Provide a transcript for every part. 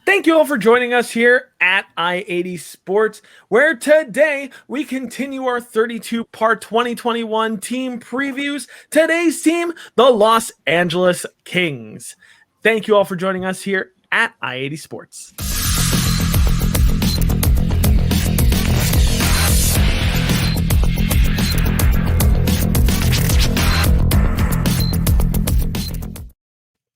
Thank you all for joining us here at I-80 Sports, where today we continue our 32-part 2021 team previews. Today's team, the Los Angeles Kings. Thank you all for joining us here at I-80 Sports.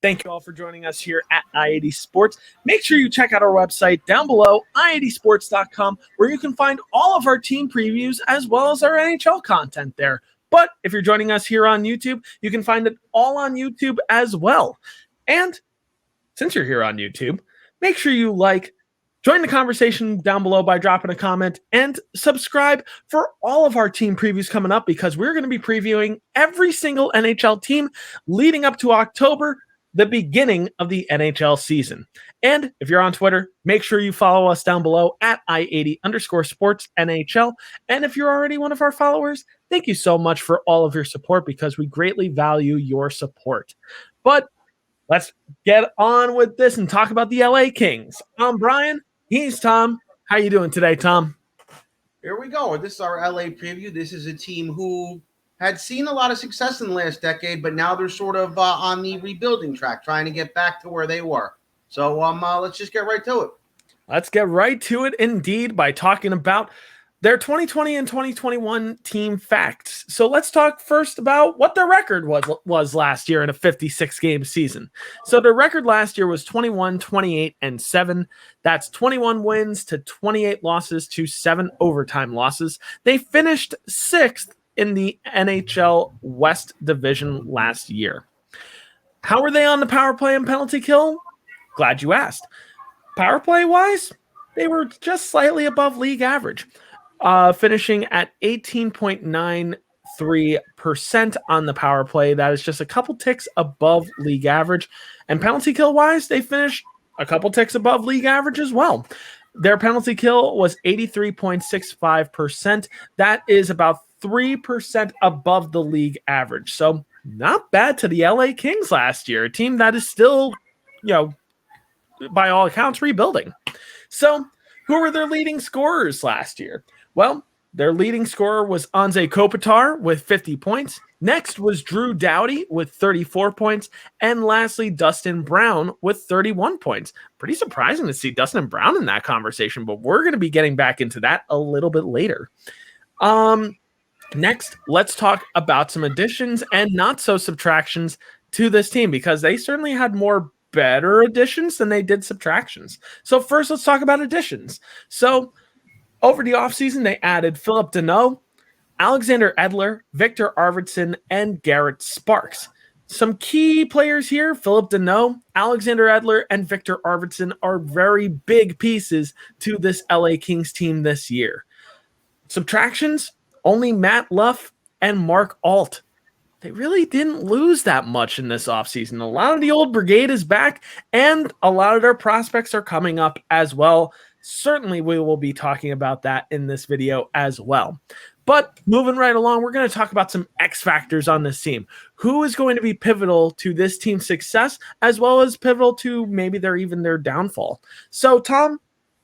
Thank you all for joining us here at I-80 Sports. Make sure you check out our website down below, i80sports.com, where you can find all of our team previews as well as our NHL content there. But if you're joining us here on YouTube, you can find it all on YouTube as well. And since you're here on YouTube, make sure you join the conversation down below by dropping a comment, and subscribe for all of our team previews coming up, because we're going to be previewing every single NHL team leading up to October, the beginning of the NHL season. And if you're on Twitter, make sure you follow us down below at I80_sports NHL. And if you're already one of our followers, thank you so much for all of your support, because we greatly value your support. But let's get on with this and talk about the LA Kings. I'm Brian. He's Tom. How you doing today, Tom? Here we go. This is our LA preview. This is a team who had seen a lot of success in the last decade, but now they're sort of on the rebuilding track, trying to get back to where they were. So let's just get right to it. Let's get right to it indeed by talking about their 2020 and 2021 team facts. So let's talk first about what their record was last year in a 56-game season. So their record last year was 21, 28, and 7. That's 21 wins to 28 losses to 7 overtime losses. They finished 6th in the NHL West Division last year. How were they on the power play and penalty kill? Glad you asked. Power play wise, they were just slightly above league average, finishing at 18.93% on the power play. That is just a couple ticks above league average. And penalty kill wise, they finished a couple ticks above league average as well. Their penalty kill was 83.65%. That is about 3% above the league average. So not bad to the LA Kings last year, a team that is still, by all accounts, rebuilding. So who were their leading scorers last year? Well, their leading scorer was Anze Kopitar with 50 points. Next was Drew Doughty with 34 points. And lastly, Dustin Brown with 31 points. Pretty surprising to see Dustin Brown in that conversation, but we're going to be getting back into that a little bit later. Next, let's talk about some additions and not so subtractions to this team, because they certainly had more better additions than they did subtractions. So first, let's talk about additions. So over the offseason, they added Philip Deneau, Alexander Edler, Victor Arvidsson, and Garrett Sparks. Some key players here: Philip Deneau, Alexander Edler, and Victor Arvidsson are very big pieces to this LA Kings team this year. Subtractions: only Matt Luff and Mark Alt. They really didn't lose that much in this offseason. A lot of the old brigade is back, and a lot of their prospects are coming up as well. Certainly, we will be talking about that in this video as well. But moving right along, we're going to talk about some X factors on this team. Who is going to be pivotal to this team's success, as well as pivotal to maybe their downfall? So, Tom,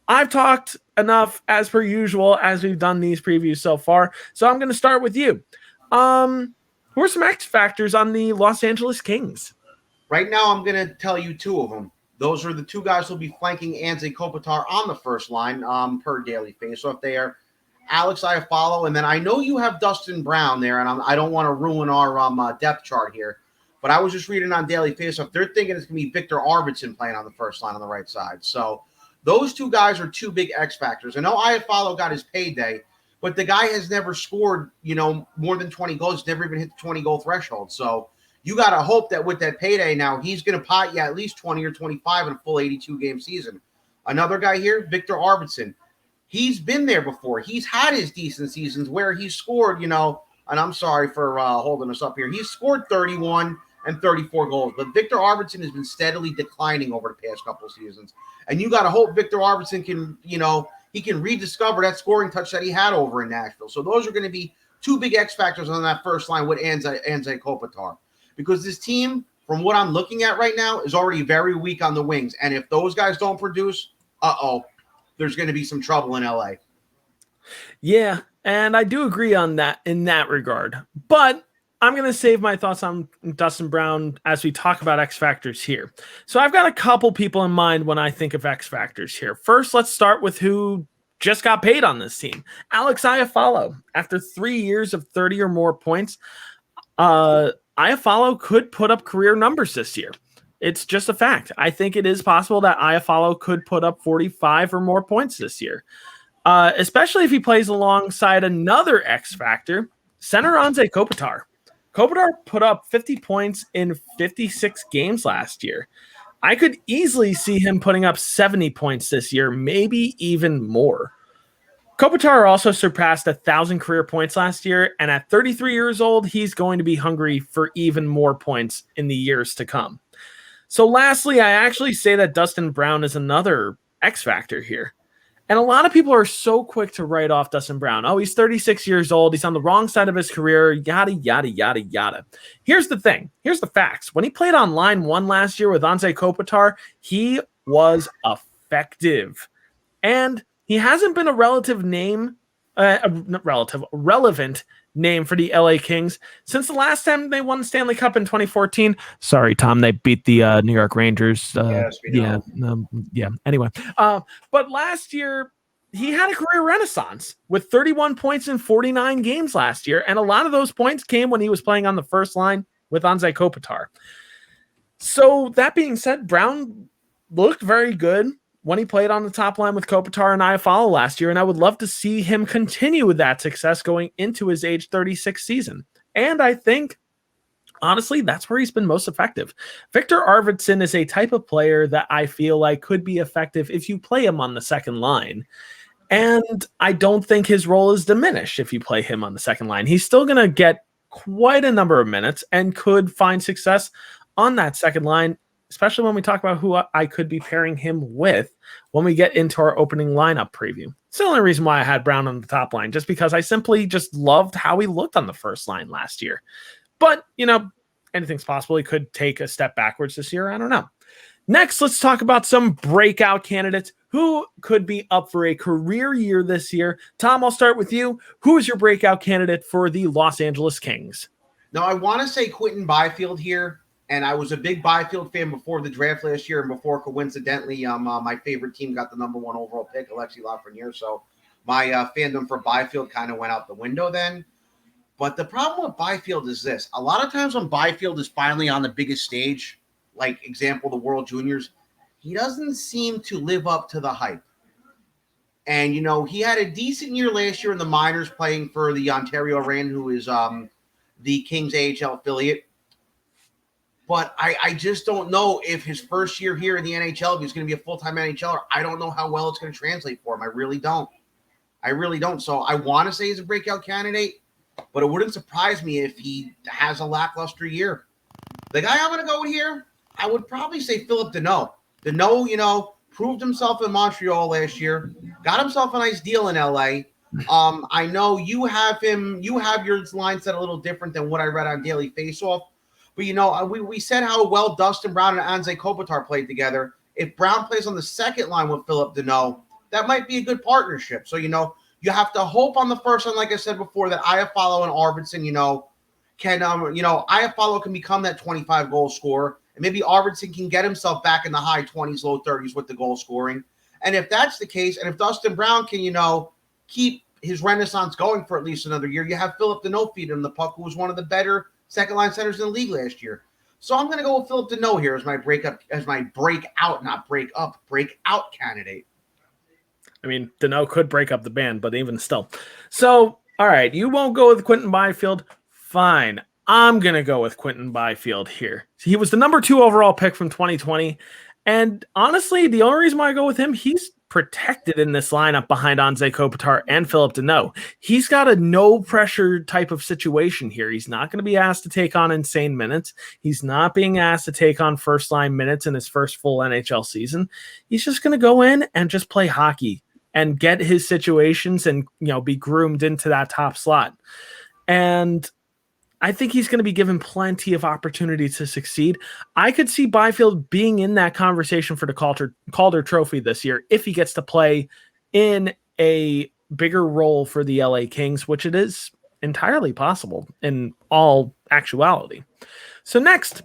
I've talked enough as per usual as we've done these previews so far. So I'm going to start with you. Who are some X factors on the Los Angeles Kings? Right now, I'm going to tell you two of them. Those are the two guys who will be flanking Anze Kopitar on the first line per daily faceoff. They are Alex Iafallo, and then I know you have Dustin Brown there, and I don't want to ruin our depth chart here, but I was just reading on daily faceoff. They're thinking it's going to be Victor Arvidsson playing on the first line on the right side. So those two guys are two big X factors. I know Iafallo got his payday, but the guy has never scored, more than 20 goals, never even hit the 20-goal threshold. So you got to hope that with that payday now, he's going to pot you at least 20 or 25 in a full 82-game season. Another guy here, Victor Arvidsson. He's been there before. He's had his decent seasons where he scored, and I'm sorry for holding us up here. He's scored 31 and 34 goals, but Victor Arvidsson has been steadily declining over the past couple of seasons. And you got to hope Victor Arvidsson can, he can rediscover that scoring touch that he had over in Nashville. So those are going to be two big X factors on that first line with Anze Kopitar. Because this team, from what I'm looking at right now, is already very weak on the wings. And if those guys don't produce, there's going to be some trouble in LA. Yeah, and I do agree on that in that regard. But I'm going to save my thoughts on Dustin Brown as we talk about X Factors here. So I've got a couple people in mind when I think of X Factors here. First, let's start with who just got paid on this team. Alex Iafallo. After 3 years of 30 or more points, Iafallo could put up career numbers this year. It's just a fact. I think it is possible that Iafallo could put up 45 or more points this year, especially if he plays alongside another X Factor, center Anze Kopitar. Kopitar put up 50 points in 56 games last year. I could easily see him putting up 70 points this year, maybe even more. Kopitar also surpassed 1,000 career points last year, and at 33 years old, he's going to be hungry for even more points in the years to come. So lastly, I actually say that Dustin Brown is another X Factor here. And a lot of people are so quick to write off Dustin Brown. Oh, he's 36 years old. He's on the wrong side of his career, yada, yada, yada, yada. Here's the thing. Here's the facts. When he played on line 1 last year with Anze Kopitar, he was effective. And he hasn't been a relevant name for the LA Kings since the last time they won the Stanley Cup in 2014. Sorry, Tom, they beat the New York Rangers. Yes, we know. Anyway, but last year he had a career renaissance with 31 points in 49 games last year, and a lot of those points came when he was playing on the first line with Anze Kopitar. So that being said, Brown looked very good when he played on the top line with Kopitar and Iafallo last year, and I would love to see him continue with that success going into his age 36 season. And I think, honestly, that's where he's been most effective. Victor Arvidsson is a type of player that I feel like could be effective if you play him on the second line. And I don't think his role is diminished if you play him on the second line. He's still going to get quite a number of minutes and could find success on that second line, especially when we talk about who I could be pairing him with when we get into our opening lineup preview. It's the only reason why I had Brown on the top line, just because I simply just loved how he looked on the first line last year. But, anything's possible. He could take a step backwards this year. I don't know. Next, let's talk about some breakout candidates who could be up for a career year this year. Tom, I'll start with you. Who is your breakout candidate for the Los Angeles Kings? Now, I want to say Quentin Byfield here. And I was a big Byfield fan before the draft last year, and before, coincidentally, my favorite team got the number 1 overall pick, Alexi Lafreniere. So my fandom for Byfield kind of went out the window then. But the problem with Byfield is this. A lot of times when Byfield is finally on the biggest stage, like, example, the World Juniors, he doesn't seem to live up to the hype. And, he had a decent year last year in the minors playing for the Ontario Reign, who is the Kings AHL affiliate. But I just don't know if his first year here in the NHL, if he's going to be a full-time NHLer, I don't know how well it's going to translate for him. I really don't. So I want to say he's a breakout candidate, but it wouldn't surprise me if he has a lackluster year. The guy I'm going to go with here, I would probably say Philip Deneau. Deneau, proved himself in Montreal last year, got himself a nice deal in LA. I know you have your line set a little different than what I read on Daily Faceoff. But, we said how well Dustin Brown and Anze Kopitar played together. If Brown plays on the second line with Philip Deneau, that might be a good partnership. So, you have to hope on the first line, like I said before, that Iafallo and Arvidsson, can, Iafallo can become that 25-goal scorer. And maybe Arvidsson can get himself back in the high 20s, low 30s with the goal scoring. And if that's the case, and if Dustin Brown can, keep his renaissance going for at least another year, you have Philip Deneau feeding him the puck, who was one of the better second-line centers in the league last year. So I'm going to go with Philip Deneau here as my breakout candidate. I mean, Deneau could break up the band, but even still. So, all right, you won't go with Quentin Byfield. Fine. I'm going to go with Quentin Byfield here. He was the number 2 overall pick from 2020. And honestly, the only reason why I go with him, he's protected in this lineup behind Anze Kopitar and Philip Deneau. He's got a no-pressure type of situation here. He's not going to be asked to take on insane minutes. He's not being asked to take on first-line minutes in his first full NHL season. He's just going to go in and just play hockey and get his situations and, be groomed into that top slot. And I think he's going to be given plenty of opportunity to succeed. I could see Byfield being in that conversation for the Calder Trophy this year if he gets to play in a bigger role for the LA Kings, which it is entirely possible in all actuality. So next,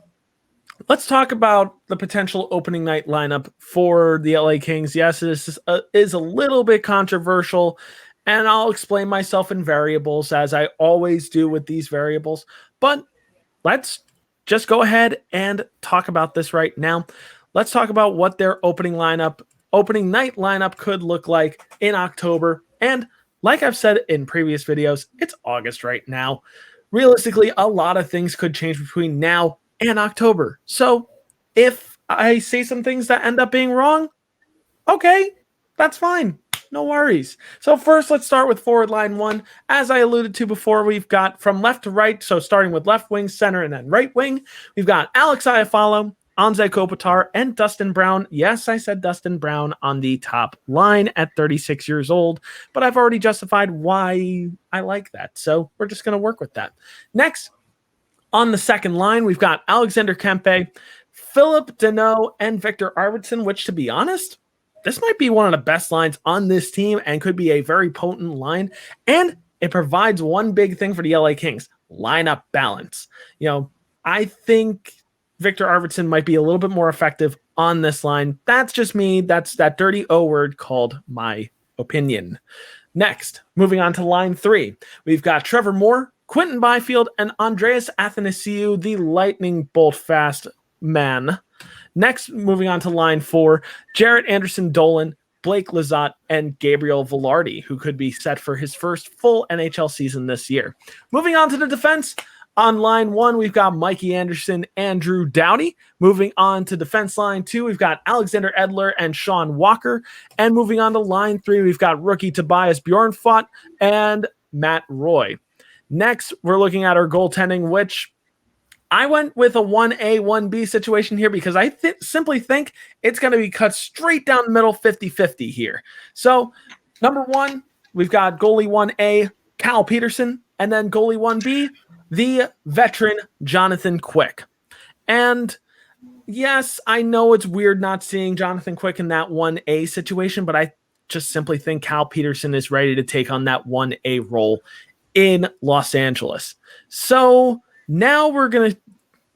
let's talk about the potential opening night lineup for the LA Kings. Yes, this is a little bit controversial, and I'll explain myself in variables as I always do with these variables. But let's just go ahead and talk about this right now. Let's talk about what their opening night lineup could look like in October. And like I've said in previous videos, it's August right now. Realistically, a lot of things could change between now and October. So if I say some things that end up being wrong, okay, that's fine. No worries. So first, let's start with forward line one. As I alluded to before, we've got from left to right, so starting with left wing, center, and then right wing, we've got Alex Iafallo, Anze Kopitar, and Dustin Brown. Yes, I said Dustin Brown on the top line at 36 years old, but I've already justified why I like that. So we're just going to work with that. Next, on the second line, we've got Alexander Kempe, Philip Deneau, and Victor Arvidsson, which, to be honest, this might be one of the best lines on this team and could be a very potent line. And it provides one big thing for the LA Kings, lineup balance. I think Victor Arvidsson might be a little bit more effective on this line. That's just me. That's that dirty O word called my opinion. Next, moving on to line three, we've got Trevor Moore, Quinton Byfield, and Andreas Athanasiou, the lightning bolt fast man. Next, moving on to line four, Jarrett Anderson-Dolan, Blake Lizotte, and Gabriel Velarde, who could be set for his first full NHL season this year. Moving on to the defense, on line one, we've got Mikey Anderson and Drew Doughty. Moving on to defense line two, we've got Alexander Edler and Sean Walker. And moving on to line three, we've got rookie Tobias Bjornfot and Matt Roy. Next, we're looking at our goaltending, which I went with a 1A, 1B situation here because I simply think it's going to be cut straight down the middle 50-50 here. So, number one, we've got goalie 1A, Cal Peterson, and then goalie 1B, the veteran Jonathan Quick. And yes, I know it's weird not seeing Jonathan Quick in that 1A situation, but I just simply think Cal Peterson is ready to take on that 1A role in Los Angeles. So now we're going to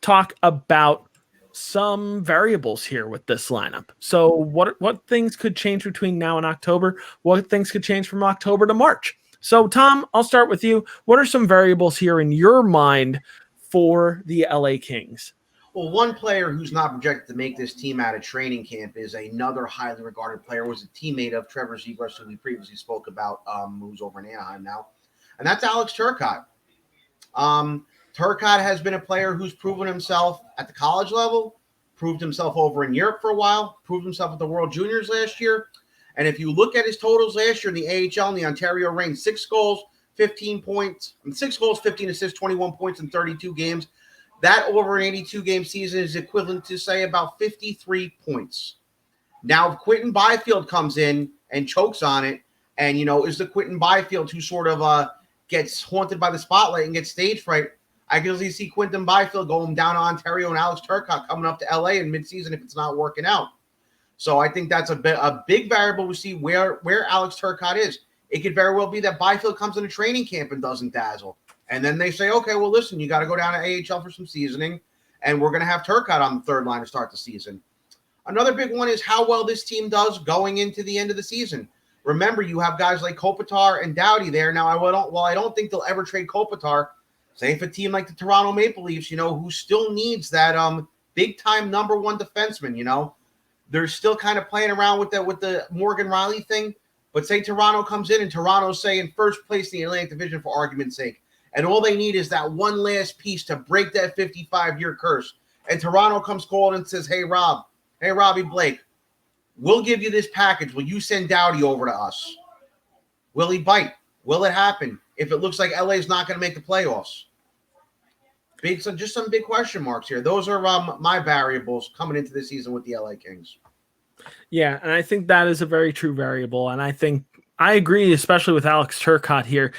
talk about some variables here with this lineup. So what things could change between now and October? What things could change from October to March? So Tom, I'll start with you. What are some variables here in your mind for the LA Kings? Well, one player who's not projected to make this team out of training camp is another highly regarded player, was a teammate of Trevor Zegras, who we previously spoke about, who's over in Anaheim now. And that's Alex Turcotte. Turcotte has been a player who's proven himself at the college level, proved himself over in Europe for a while, proved himself at the World Juniors last year. And if you look at his totals last year in the AHL and the Ontario Reign, 6 goals, 15 points, 6 goals, 15 assists, 21 points in 32 games. That over an 82-game season is equivalent to, say, about 53 points. Now, if Quinton Byfield comes in and chokes on it, and, is the Quinton Byfield who sort of gets haunted by the spotlight and gets stage fright, I can easily see Quinton Byfield going down to Ontario and Alex Turcotte coming up to LA in midseason if it's not working out. So I think that's a big variable to see where Alex Turcotte is. It could very well be that Byfield comes into training camp and doesn't dazzle. And then they say, okay, well, listen, you got to go down to AHL for some seasoning, and we're going to have Turcotte on the third line to start the season. Another big one is how well this team does going into the end of the season. Remember, you have guys like Kopitar and Doughty there. Now, I don't think they'll ever trade Kopitar, say for a team like the Toronto Maple Leafs, who still needs that big-time number one defenseman, They're still kind of playing around with the Morgan Riley thing. But say Toronto comes in and Toronto's, say, in first place in the Atlantic Division for argument's sake. And all they need is that one last piece to break that 55-year curse. And Toronto comes calling and says, hey, Robbie Blake, we'll give you this package. Will you send Doughty over to us? Will he bite? Will it happen if it looks like LA is not going to make the playoffs? Just some big question marks here. Those are my variables coming into the season with the LA Kings. Yeah, and I think that is a very true variable. And I think I agree, especially with Alex Turcotte here.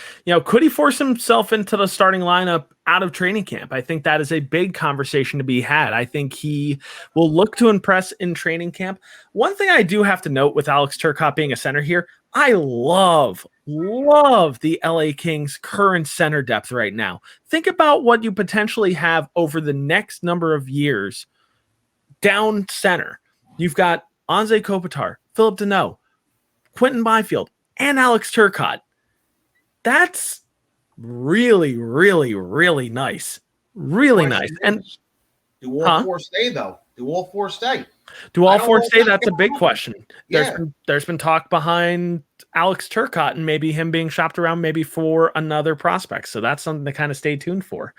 Could he force himself into the starting lineup out of training camp? I think that is a big conversation to be had. I think he will look to impress in training camp. One thing I do have to note with Alex Turcotte being a center here, I love the LA Kings' current center depth right now. Think about what you potentially have over the next number of years down center. You've got Anze Kopitar, Philip Deneau, Quentin Byfield, and Alex Turcotte. That's really, really, really nice. Really nice. And do all four stay, though? Do all four stay? Do all four stay? That's a big question. Yeah. There's been talk behind Alex Turcotte and maybe him being shopped around maybe for another prospect. So that's something to kind of stay tuned for.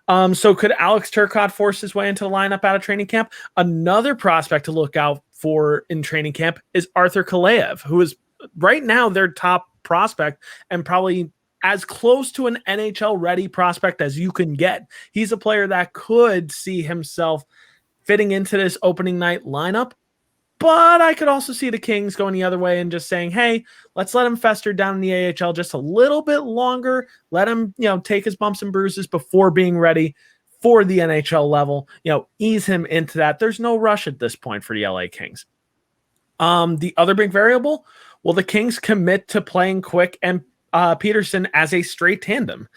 So could Alex Turcotte force his way into the lineup out of training camp? Another prospect to look out for in training camp is Arthur Kaleyev, who is right now their top prospect and probably as close to an NHL ready prospect as you can get. He's a player that could see himself fitting into this opening night lineup, but I could also see the Kings going the other way and just saying, hey, let's let him fester down in the AHL just a little bit longer. Let him, take his bumps and bruises before being ready for the NHL level, ease him into that. There's no rush at this point for the LA Kings. The other big variable, will the Kings commit to playing Quick and Peterson as a straight tandem?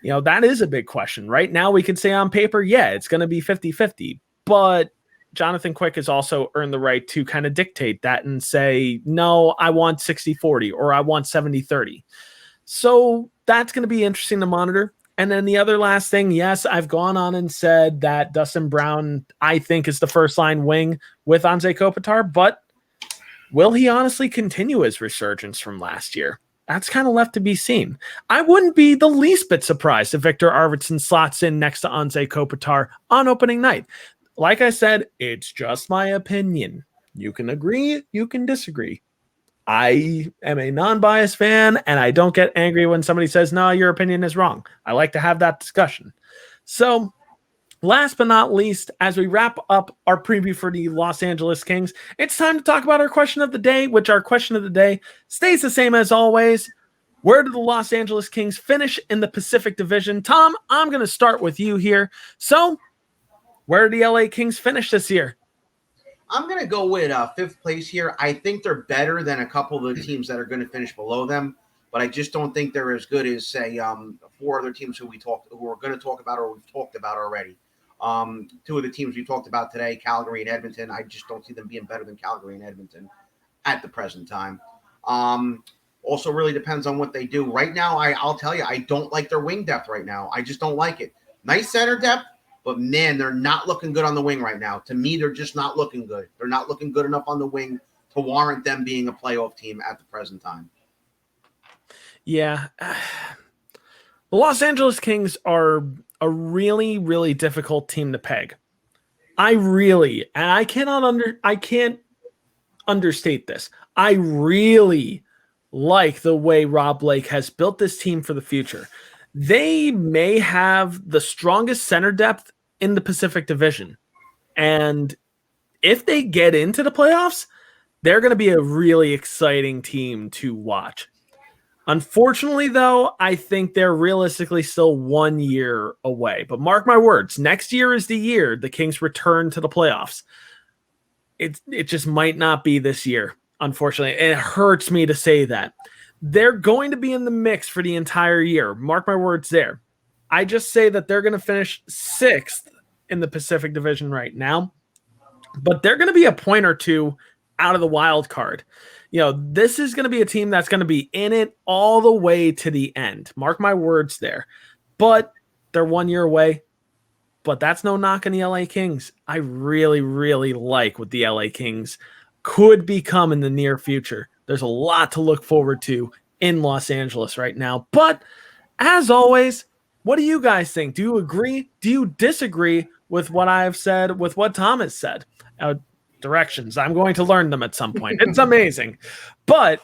That is a big question. Right now we can say on paper, yeah, it's going to be 50-50, but Jonathan Quick has also earned the right to kind of dictate that and say, no, I want 60-40 or I want 70-30. So that's going to be interesting to monitor. And then the other last thing, yes, I've gone on and said that Dustin Brown, I think, is the first line wing with Anze Kopitar, but will he honestly continue his resurgence from last year? That's kind of left to be seen. I wouldn't be the least bit surprised if Victor Arvidsson slots in next to Anze Kopitar on opening night. Like I said, it's just my opinion. You can agree, you can disagree. I am a non-biased fan, and I don't get angry when somebody says, no, your opinion is wrong. I like to have that discussion. So, last but not least, as we wrap up our preview for the Los Angeles Kings, it's time to talk about our question of the day, which our question of the day stays the same as always. Where did the Los Angeles Kings finish in the Pacific Division? Tom, I'm going to start with you here. So, where did the LA Kings finish this year? I'm going to go with fifth place here. I think they're better than a couple of the teams that are going to finish below them, but I just don't think they're as good as, say, four other teams who we're going to talk about or we've talked about already. Two of the teams we talked about today, Calgary and Edmonton, I just don't see them being better than Calgary and Edmonton at the present time. Also really depends on what they do. Right now, I'll tell you, I don't like their wing depth right now. I just don't like it. Nice center depth, but man, they're not looking good on the wing right now. To me, they're just not looking good. They're not looking good enough on the wing to warrant them being a playoff team at the present time. Yeah. The Los Angeles Kings are a really, really difficult team to peg. I can't understate this. I really like the way Rob Blake has built this team for the future. They may have the strongest center depth in the Pacific Division. And if they get into the playoffs, they're going to be a really exciting team to watch. Unfortunately, though, I think they're realistically still 1 year away. But mark my words, next year is the year the Kings return to the playoffs. It just might not be this year, unfortunately. It hurts me to say that. They're going to be in the mix for the entire year. Mark my words there. I just say that they're going to finish 6th in the Pacific Division right now. But they're going to be a point or two out of the wild card. This is going to be a team that's going to be in it all the way to the end. Mark my words there. But they're 1 year away. But that's no knock on the LA Kings. I really, really like what the LA Kings could become in the near future. There's a lot to look forward to in Los Angeles right now. But as always, what do you guys think? Do you agree? Do you disagree with what I've said, with what Tom has said? Directions. I'm going to learn them at some point. It's amazing. But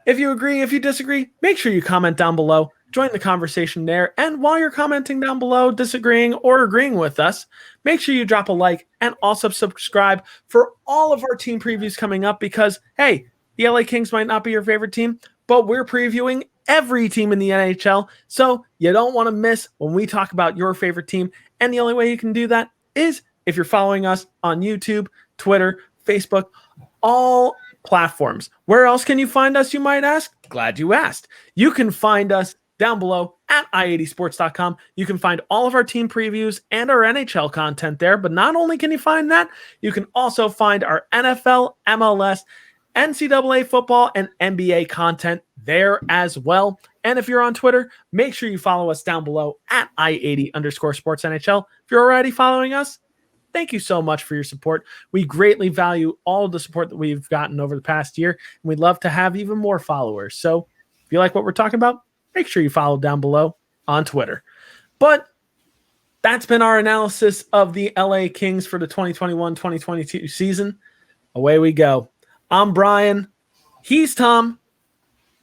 if you agree, if you disagree, make sure you comment down below. Join the conversation there. And while you're commenting down below, disagreeing or agreeing with us, make sure you drop a like and also subscribe for all of our team previews coming up because, hey, the LA Kings might not be your favorite team, but we're previewing every team in the NHL, so you don't want to miss when we talk about your favorite team. And the only way you can do that is if you're following us on YouTube, Twitter, Facebook, all platforms. Where else can you find us, you might ask? Glad you asked. You can find us down below at i80sports.com. You can find all of our team previews and our NHL content there, but not only can you find that, you can also find our NFL, MLS, NCAA football, and NBA content there as well. And if you're on Twitter, make sure you follow us down below at i80_sportsNHL. If you're already following us, thank you so much for your support. We greatly value all of the support that we've gotten over the past year, and we'd love to have even more followers. So if you like what we're talking about, make sure you follow down below on Twitter. But that's been our analysis of the LA Kings for the 2021-2022 season. Away we go. I'm Brian. He's Tom.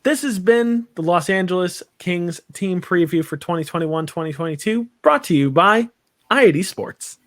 This has been the Los Angeles Kings team preview for 2021-2022, brought to you by i80 Sports.